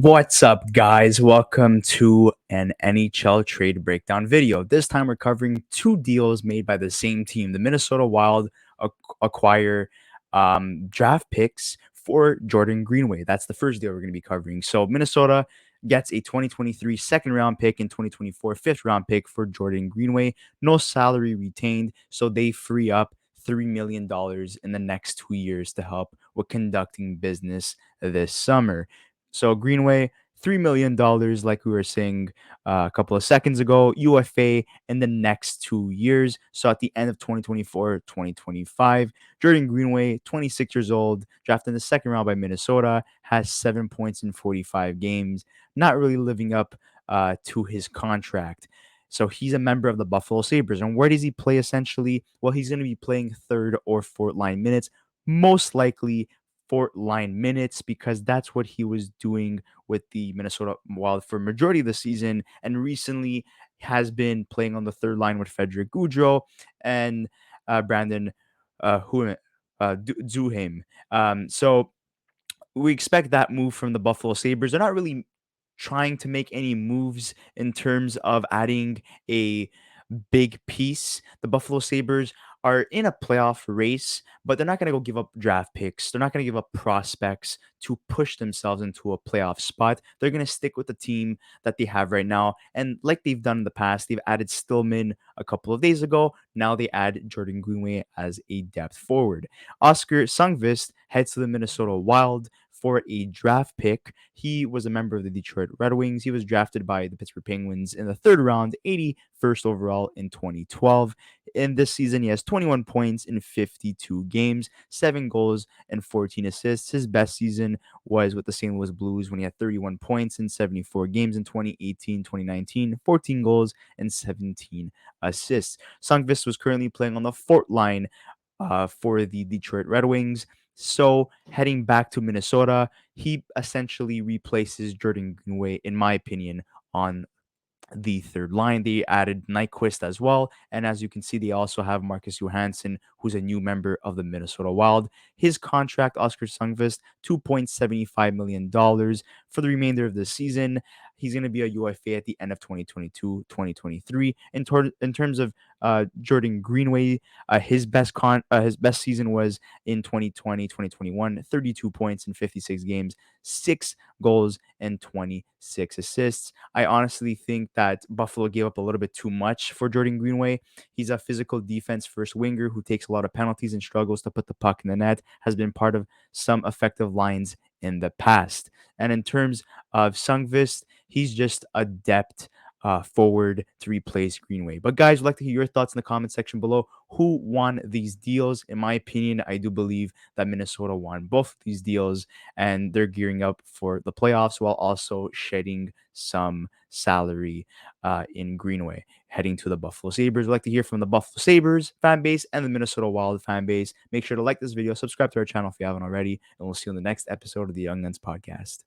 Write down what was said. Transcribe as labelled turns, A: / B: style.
A: What's up, guys? Welcome to an NHL trade breakdown video. This time we're covering two deals made by the same team. The Minnesota Wild acquire draft picks for Jordan Greenway. That's the first deal we're going to be covering. So Minnesota gets a 2023 second round pick and 2024 fifth round pick for Jordan Greenway. No salary retained, so they free up $3 million in the next 2 years to help with conducting business this summer. So Greenway, $3 million, like we were saying a couple of seconds ago, UFA in the next 2 years. So at the end of 2024, 2025, Jordan Greenway, 26 years old, drafted in the second round by Minnesota, has 7 points in 45 games, not really living up to his contract. So he's a member of the Buffalo Sabres. And where does he play essentially? Well, he's going to be playing third or fourth line minutes, most likely fourth line minutes, because that's what he was doing with the Minnesota Wild for majority of the season, and recently has been playing on the third line with Frederick Goudreau and Brandon Duhaime. So we expect that move from the Buffalo Sabres. They're not really trying to make any moves in terms of adding a big piece. The Buffalo Sabres are in a playoff race, but they're not going to go give up draft picks. They're not going to give up prospects to push themselves into a playoff spot. They're going to stick with the team that they have right now. And like they've done in the past, they've added Stillman a couple of days ago. Now they add Jordan Greenway as a depth forward. Oskar Sundqvist heads to the Minnesota Wild for a draft pick. He was a member of the Detroit Red Wings. He was drafted by the Pittsburgh Penguins in the third round, 81st overall in 2012. In this season, he has 21 points in 52 games, 7 goals, and 14 assists. His best season was with the St. Louis Blues when he had 31 points in 74 games in 2018-2019, 14 goals, and 17 assists. Sundqvist was currently playing on the fourth line for the Detroit Red Wings. So heading back to Minnesota, he essentially replaces Jordan Greenway, in my opinion, on the third line. They added Nyquist as well. And as you can see, they also have Marcus Johansson, who's a new member of the Minnesota Wild. His contract, Oskar Sundqvist, $2.75 million for the remainder of the season. He's going to be a UFA at the end of 2022, 2023. In terms of Jordan Greenway, his best season was in 2020, 2021, 32 points in 56 games, 6 goals, and 26 assists. I honestly think that Buffalo gave up a little bit too much for Jordan Greenway. He's a physical defense first winger who takes a lot of penalties and struggles to put the puck in the net, has been part of some effective lines in the past. And in terms of Sundqvist, he's just a depth forward to replace Greenway. But guys, I'd like to hear your thoughts in the comment section below. Who won these deals? In my opinion, I do believe that Minnesota won both of these deals, and they're gearing up for the playoffs while also shedding some salary in Greenway, heading to the Buffalo Sabres. I'd like to hear from the Buffalo Sabres fan base and the Minnesota Wild fan base. Make sure to like this video, subscribe to our channel if you haven't already, and we'll see you in the next episode of the Young Guns podcast.